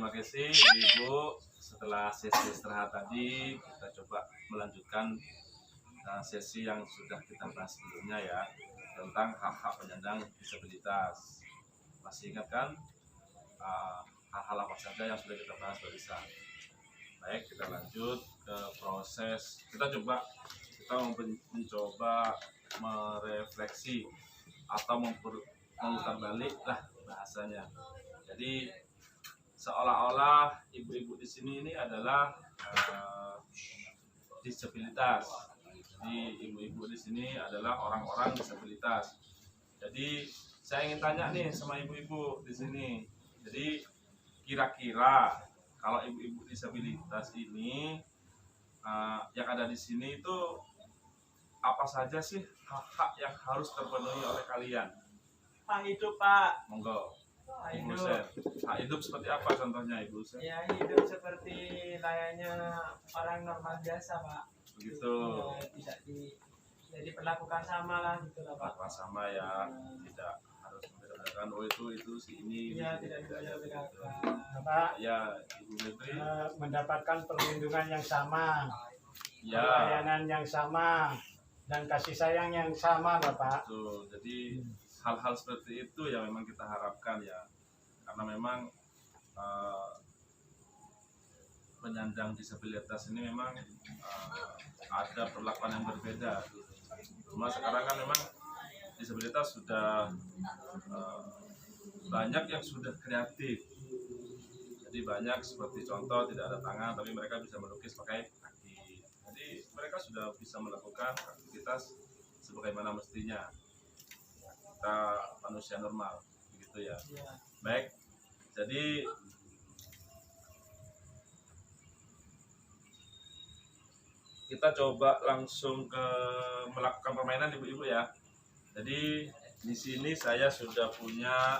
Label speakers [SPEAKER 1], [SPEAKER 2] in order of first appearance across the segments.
[SPEAKER 1] terima kasih Ibu. Setelah sesi istirahat tadi, kita coba melanjutkan sesi yang sudah kita bahas sebelumnya ya, tentang hak-hak penyandang disabilitas. Masih ingat kan hal-hal apa saja yang sudah kita bahas barusan? Baik, kita lanjut ke proses. Kita mencoba merefleksi atau memutar balik lah bahasanya. Jadi seolah-olah ibu-ibu di sini ini adalah disabilitas. Jadi ibu-ibu di sini adalah orang-orang disabilitas. Jadi saya ingin tanya nih sama ibu-ibu di sini. Jadi kira-kira kalau ibu-ibu disabilitas ini yang ada di sini itu apa saja sih hak-hak yang harus terpenuhi oleh kalian?
[SPEAKER 2] Hak hidup, Pak.
[SPEAKER 1] Monggo.
[SPEAKER 2] Hak
[SPEAKER 1] Ibu
[SPEAKER 2] hidup.
[SPEAKER 1] Sen. Hak hidup seperti apa contohnya Ibu Sen?
[SPEAKER 2] Ya, hidup seperti layaknya orang normal biasa, Pak.
[SPEAKER 1] Begitu.
[SPEAKER 2] Ya, tidak diperlakukan sama lah gitu lah, Pak.
[SPEAKER 1] Apa sama ya, tidak harus membedakan itu si ini.
[SPEAKER 2] Ya,
[SPEAKER 1] gitu.
[SPEAKER 2] tidak diperlakukan.
[SPEAKER 3] Bapak
[SPEAKER 1] Ya, Ibu Mepri.
[SPEAKER 3] mendapatkan perlindungan yang sama,
[SPEAKER 1] Ya.
[SPEAKER 3] pelayanan yang sama, dan kasih sayang yang sama, Bapak.
[SPEAKER 1] Betul. Jadi hal-hal seperti itu yang memang kita harapkan ya, karena memang penyandang disabilitas ini memang ada perlakuan yang berbeda. Cuma sekarang kan memang disabilitas sudah banyak yang sudah kreatif. Jadi banyak seperti contoh tidak ada tangan tapi mereka bisa melukis pakai kaki. Jadi mereka sudah bisa melakukan aktivitas sebagaimana mestinya. Kita manusia normal, begitu ya.
[SPEAKER 2] Ya.
[SPEAKER 1] Baik. Jadi kita coba langsung ke melakukan permainan ibu-ibu ya. Jadi di sini saya sudah punya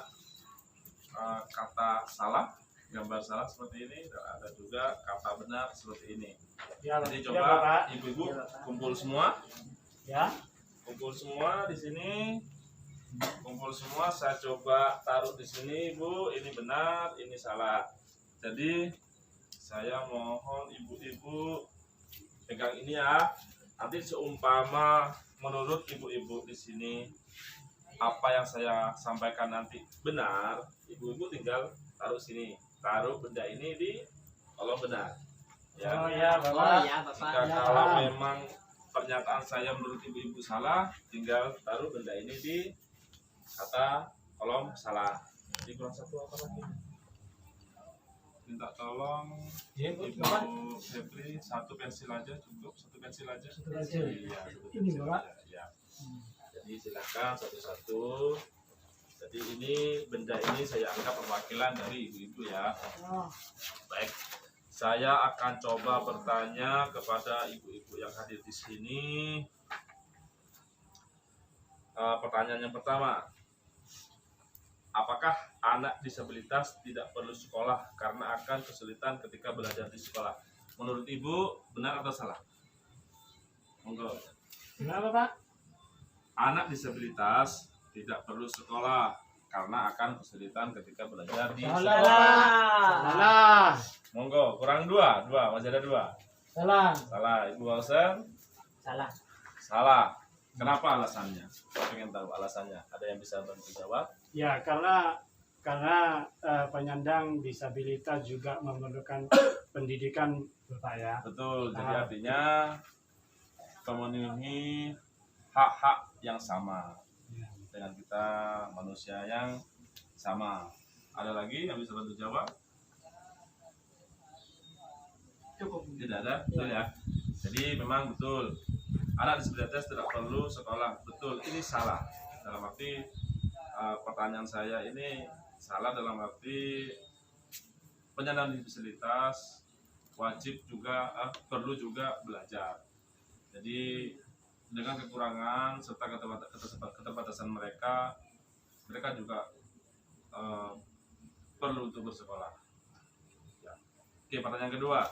[SPEAKER 1] kata salah, gambar salah seperti ini, dan ada juga kata benar seperti ini.
[SPEAKER 3] Ya,
[SPEAKER 1] Jadi
[SPEAKER 3] ya,
[SPEAKER 1] coba
[SPEAKER 3] Bapak.
[SPEAKER 1] ibu-ibu kumpul semua,
[SPEAKER 3] Ya,
[SPEAKER 1] kumpul semua di sini, kumpul semua. Saya coba taruh di sini, Bu. Ini benar, ini salah. Jadi saya mohon ibu-ibu pegang ini ya. Nanti seumpama menurut ibu-ibu di sini apa yang saya sampaikan nanti benar, ibu-ibu tinggal taruh sini, taruh benda ini di kolom benar.
[SPEAKER 3] oh
[SPEAKER 1] Ya.
[SPEAKER 3] ya, Bapak.
[SPEAKER 1] Jika
[SPEAKER 3] Ya.
[SPEAKER 1] kalau memang pernyataan saya menurut ibu-ibu salah, tinggal taruh benda ini di kata kolom salah. Jadi kurang satu apa lagi? Minta tolong
[SPEAKER 3] Ya,
[SPEAKER 1] Ibu
[SPEAKER 3] Bapak.
[SPEAKER 1] Febri satu pensil aja cukup, satu pensil aja.
[SPEAKER 3] Satu pensil.
[SPEAKER 1] Iya, satu
[SPEAKER 3] Ini,
[SPEAKER 1] pensil
[SPEAKER 3] Bapak.
[SPEAKER 1] aja, ya. Jadi silakan satu-satu. Jadi ini benda ini saya anggap perwakilan dari ibu-ibu ya.
[SPEAKER 3] Oh,
[SPEAKER 1] Baik, saya akan coba bertanya kepada ibu-ibu yang hadir di sini. Pertanyaan yang pertama, apakah anak disabilitas tidak perlu sekolah karena akan kesulitan ketika belajar di sekolah? Menurut ibu benar atau salah? Monggo.
[SPEAKER 3] kenapa, Pak?
[SPEAKER 1] Anak disabilitas tidak perlu sekolah karena akan kesulitan ketika belajar di
[SPEAKER 3] Salah.
[SPEAKER 1] sekolah.
[SPEAKER 3] Salah.
[SPEAKER 1] Monggo, kurang dua, masih ada dua.
[SPEAKER 3] Salah.
[SPEAKER 1] Salah, Ibu Hausen?
[SPEAKER 2] Salah.
[SPEAKER 1] Salah. Kenapa alasannya? Saya pengen tahu alasannya. Ada yang bisa bantu jawab?
[SPEAKER 3] Ya, karena penyandang disabilitas juga memerlukan pendidikan, Bapak ya.
[SPEAKER 1] Betul, jadi artinya memenuhi hak-hak yang sama
[SPEAKER 3] Ya.
[SPEAKER 1] dengan kita manusia yang sama. Ada lagi yang bisa bantu jawab?
[SPEAKER 2] Cukup.
[SPEAKER 1] Tidak ada, betul ya. Jadi memang betul anak disabilitas tidak perlu sekolah. Betul, ini salah. Dalam arti pertanyaan saya ini salah dalam arti penyandang disabilitas wajib juga perlu juga belajar. Jadi dengan kekurangan serta keterbatasan mereka juga perlu untuk bersekolah. Ya. Oke, pertanyaan kedua.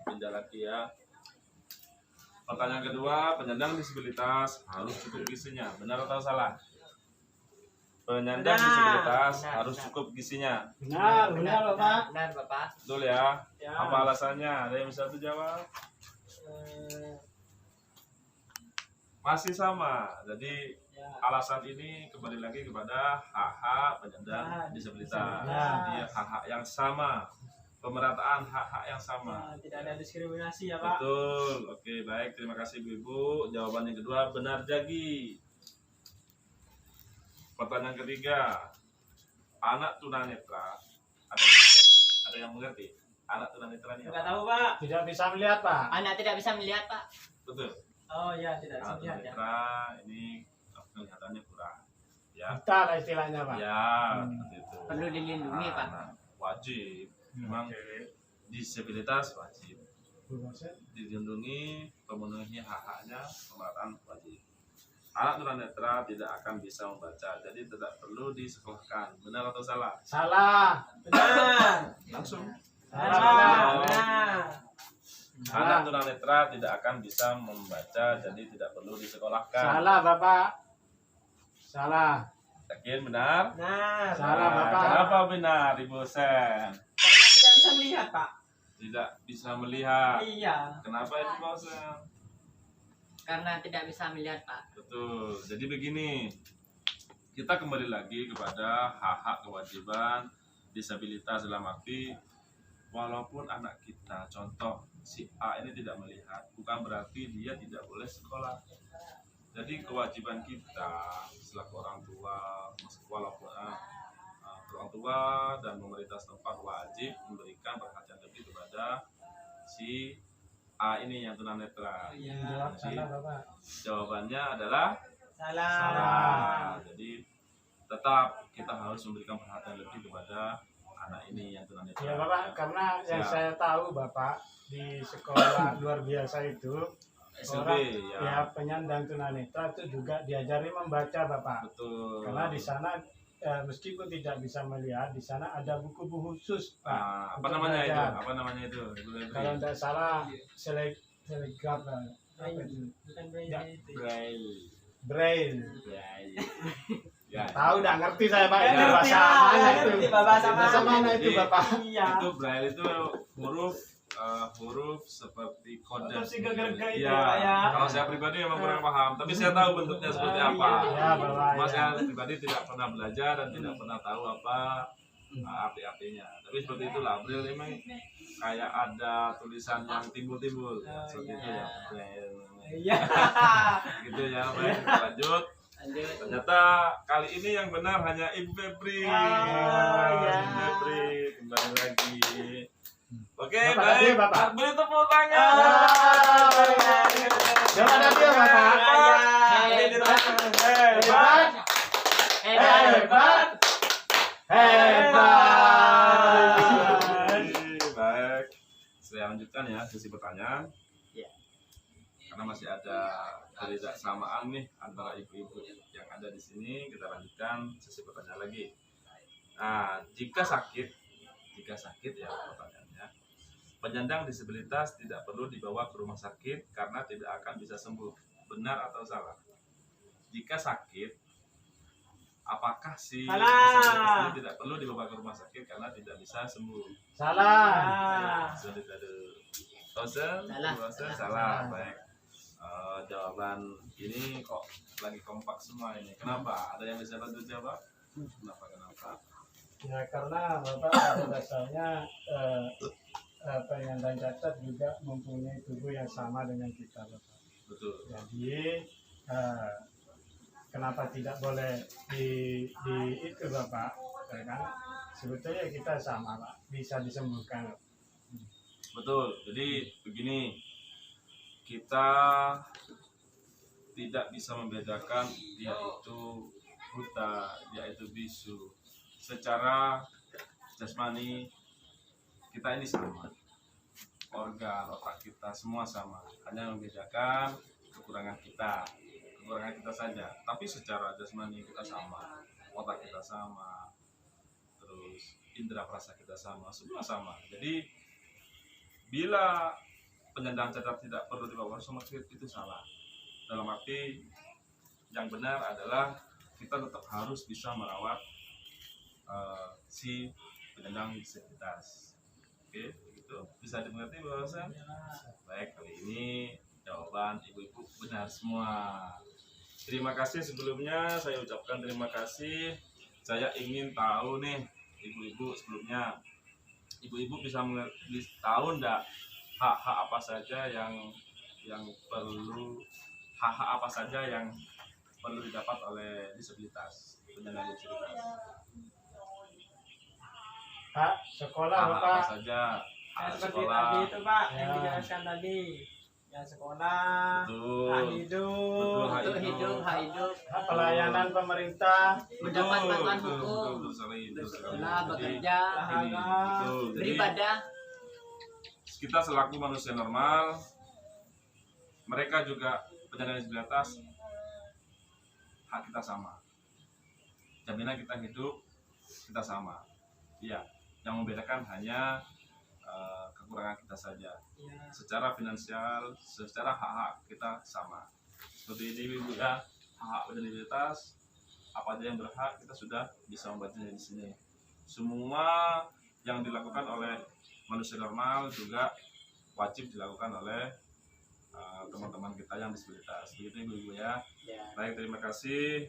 [SPEAKER 1] Pindah lagi ya. Pertanyaan kedua, penyandang disabilitas harus cukup gizinya, benar atau salah? penyandang
[SPEAKER 2] Benar.
[SPEAKER 1] disabilitas
[SPEAKER 2] Benar,
[SPEAKER 1] harus
[SPEAKER 2] benar.
[SPEAKER 1] cukup gizinya.
[SPEAKER 3] Benar Bapak.
[SPEAKER 2] Benar Bapak.
[SPEAKER 1] Betul ya?
[SPEAKER 2] Ya.
[SPEAKER 1] Apa alasannya? Ada yang bisa tuh jawab?
[SPEAKER 2] Eh,
[SPEAKER 1] Masih sama. Jadi
[SPEAKER 2] ya.
[SPEAKER 1] alasan ini kembali lagi kepada hak-hak penyandang disabilitas.
[SPEAKER 3] Nah.
[SPEAKER 1] Jadi hak-hak yang sama, pemerataan hak-hak yang sama.
[SPEAKER 2] Tidak ada diskriminasi ya Pak.
[SPEAKER 1] Betul. Oke, baik. Terima kasih Ibu. Jawaban yang kedua benar Jagi. Pertanyaan ketiga, anak tunanetra ada yang mengerti? Anak tunanetra ini
[SPEAKER 2] Enggak
[SPEAKER 1] apa?
[SPEAKER 2] tahu Pak.
[SPEAKER 3] Tidak bisa melihat Pak.
[SPEAKER 4] Anak tidak bisa melihat, Pak.
[SPEAKER 1] Betul.
[SPEAKER 2] Oh ya tidak bisa
[SPEAKER 1] Anak
[SPEAKER 2] lihat ya.
[SPEAKER 1] tunanetra ini kelihatannya kurang. Ya.
[SPEAKER 3] Buta lah istilahnya Pak.
[SPEAKER 1] Ya, seperti itu.
[SPEAKER 4] Perlu dilindungi, Pak.
[SPEAKER 1] Nah, wajib. Memang
[SPEAKER 3] Oke.
[SPEAKER 1] disabilitas wajib
[SPEAKER 3] Bukan.
[SPEAKER 1] dilindungi, pemenuhi hak-haknya, pemerataan wajib. Anak tunanetra tidak akan bisa membaca, jadi tidak perlu disekolahkan. Benar atau salah?
[SPEAKER 3] Salah.
[SPEAKER 2] Benar.
[SPEAKER 1] Langsung.
[SPEAKER 2] Benar. Benar.
[SPEAKER 1] Anak tunanetra tidak akan bisa membaca, jadi tidak perlu disekolahkan.
[SPEAKER 3] Salah Bapak. Salah.
[SPEAKER 1] Yakin benar?
[SPEAKER 2] Benar.
[SPEAKER 3] Salah,
[SPEAKER 1] Nah,
[SPEAKER 3] Bapak.
[SPEAKER 1] kenapa benar, Ibu Sen?
[SPEAKER 2] Karena tidak bisa melihat Pak.
[SPEAKER 1] Tidak bisa melihat.
[SPEAKER 2] Iya.
[SPEAKER 1] Kenapa Ibu Sen?
[SPEAKER 4] Karena tidak bisa melihat, Pak.
[SPEAKER 1] Betul. Jadi begini, kita kembali lagi kepada hak-hak kewajiban disabilitas dalam arti walaupun anak kita, contoh si A ini tidak melihat, bukan berarti dia tidak boleh sekolah. Jadi kewajiban kita selaku orang tua, walaupun orang tua dan pemerintah setempat wajib memberikan perhatian lebih kepada si A ini yang tunanetra.
[SPEAKER 2] Iya.
[SPEAKER 3] Jawab salah Bapak.
[SPEAKER 1] Jawabannya adalah
[SPEAKER 2] Salah.
[SPEAKER 1] salah. Jadi tetap kita harus memberikan perhatian lebih kepada anak ini yang tunanetra.
[SPEAKER 3] Ya Bapak, karena yang
[SPEAKER 1] Siap.
[SPEAKER 3] saya tahu Bapak di sekolah luar biasa itu
[SPEAKER 1] SMP
[SPEAKER 3] orang
[SPEAKER 1] ya.
[SPEAKER 3] penyandang tunanetra itu juga diajari membaca Bapak.
[SPEAKER 1] Betul.
[SPEAKER 3] Karena di sana meskipun tidak bisa melihat, di sana ada buku-buku khusus Pak.
[SPEAKER 1] apa
[SPEAKER 3] untuk
[SPEAKER 1] namanya itu?
[SPEAKER 3] belajar.
[SPEAKER 1] Apa namanya itu? Ibu Febri?
[SPEAKER 3] Kalau tidak salah selegraf apa itu?
[SPEAKER 2] Bukan
[SPEAKER 3] Ya.
[SPEAKER 2] braille itu.
[SPEAKER 1] Braille.
[SPEAKER 3] Braille.
[SPEAKER 1] Braille. Ya.
[SPEAKER 3] Tahu tidak ngerti saya Pak
[SPEAKER 1] Ya.
[SPEAKER 3] itu bahasa
[SPEAKER 2] Ya,
[SPEAKER 3] mana
[SPEAKER 2] ya,
[SPEAKER 3] itu?
[SPEAKER 2] ngerti, Pak, bahasa
[SPEAKER 3] Bahasa
[SPEAKER 2] mana.
[SPEAKER 3] mana itu
[SPEAKER 1] Jadi,
[SPEAKER 3] Bapak?
[SPEAKER 2] Iya.
[SPEAKER 1] Itu Braille itu huruf seperti kode.
[SPEAKER 2] Huruf si geger-geger itu,
[SPEAKER 1] Iya.
[SPEAKER 2] Pak, ya.
[SPEAKER 1] Kalau saya pribadi memang kurang paham, tapi saya tahu bentuknya seperti
[SPEAKER 2] Oh,
[SPEAKER 1] apa.
[SPEAKER 2] iya.
[SPEAKER 3] Ya Bapak.
[SPEAKER 1] Mas
[SPEAKER 3] Ya.
[SPEAKER 1] saya pribadi tidak pernah belajar dan tidak pernah tahu apa arti-artinya. Tapi seperti itulah Braille memang kayak ada tulisan yang timbul-timbul seperti itu ya. Braille.
[SPEAKER 2] Iya.
[SPEAKER 1] Gitu ya. Baik, kita lanjut.
[SPEAKER 4] Lanjut.
[SPEAKER 1] Ternyata kali ini yang benar hanya Ibu Febri.
[SPEAKER 2] ya.
[SPEAKER 1] Ibu Febri kembali lagi. Oke,
[SPEAKER 3] Bapak
[SPEAKER 1] baik.
[SPEAKER 3] tadi, Bapak.
[SPEAKER 1] Beri tepuk tangan.
[SPEAKER 3] Terima kasih ya Bapak. Hebat. Hebat. Hebat.
[SPEAKER 1] Baik. Saya lanjutkan ya sesi pertanyaan.
[SPEAKER 4] Ya.
[SPEAKER 1] Karena masih ada ketidaksamaan nih antara ibu-ibu yang ada di sini, kita lanjutkan sesi pertanyaan lagi. Nah, jika sakit ya pertanyaannya, penyandang disabilitas tidak perlu dibawa ke rumah sakit karena tidak akan bisa sembuh. Benar atau salah? Jika sakit, apakah si
[SPEAKER 2] Salah.
[SPEAKER 1] disabilitas ini tidak perlu dibawa ke rumah sakit karena tidak bisa sembuh?
[SPEAKER 3] Salah.
[SPEAKER 1] Sulit ada. Tosen,
[SPEAKER 4] Salah.
[SPEAKER 1] salah.
[SPEAKER 3] Salah.
[SPEAKER 1] Baik. Jawaban ini kok lagi kompak semua ini. Kenapa? Ada yang bisa bantu jawab? Kenapa?
[SPEAKER 3] Ya karena Bapak pada dasarnya penyandang cacat juga mempunyai tubuh yang sama dengan kita Bapak.
[SPEAKER 1] Betul.
[SPEAKER 3] Jadi kenapa tidak boleh di itu Bapak? Ya kan? Sebetulnya kita sama Pak, bisa disembuhkan.
[SPEAKER 1] Betul. Jadi begini, kita tidak bisa membedakan dia itu buta, dia itu bisu. Secara jasmani kita ini sama, organ, otak kita semua sama, hanya membedakan kekurangan kita saja. Tapi secara jasmani kita sama, otak kita sama, terus indera perasa kita sama, semua sama. Jadi bila penyandang cacat tidak perlu dibawa ke rumah sakit itu salah. Dalam arti yang benar adalah kita tetap harus bisa merawat si penyandang disabilitas. Oke, gitu. Bisa dimengerti Bapak Hasan? Baik, kali ini jawaban ibu-ibu benar semua. Terima kasih sebelumnya, saya ucapkan terima kasih. Saya ingin tahu nih ibu-ibu sebelumnya, ibu-ibu bisa tahu enggak hak-hak apa saja yang perlu, hak-hak apa saja yang perlu didapat oleh disabilitas, penyandang disabilitas.
[SPEAKER 3] Pak, sekolah
[SPEAKER 1] Hak-hak
[SPEAKER 3] Bapak.
[SPEAKER 1] apa saja?
[SPEAKER 2] Ya,
[SPEAKER 1] Hak
[SPEAKER 2] seperti
[SPEAKER 1] sekolah.
[SPEAKER 2] tadi itu Pak yang
[SPEAKER 3] Ya.
[SPEAKER 2] dijelaskan tadi. Ya sekolah, hak
[SPEAKER 1] Betul.
[SPEAKER 2] hidup,
[SPEAKER 1] Betul, hak
[SPEAKER 4] Untuk hidup, hak hidup,
[SPEAKER 3] Hak pelayanan pemerintah.
[SPEAKER 4] mendapat bantuan hukum,
[SPEAKER 1] betul sekali, betul sekali.
[SPEAKER 4] sekolah,
[SPEAKER 1] Jadi,
[SPEAKER 4] bekerja,
[SPEAKER 1] ini, betul. Jadi,
[SPEAKER 4] beribadah.
[SPEAKER 1] kita selaku manusia normal, mereka juga penyandang disabilitas, hak kita sama. Jaminan kita hidup kita sama. Iya, yang membedakan hanya kekurangan kita saja.
[SPEAKER 2] ya,
[SPEAKER 1] Secara finansial, secara hak-hak kita sama. Seperti ini Ibu ya, hak penyandang disabilitas, apa aja yang berhak kita sudah bisa membacanya di sini. Semua yang dilakukan oleh manusia normal juga wajib dilakukan oleh teman-teman kita yang disabilitas. Begitu Ibu ya.
[SPEAKER 2] ya.
[SPEAKER 1] Baik, terima kasih.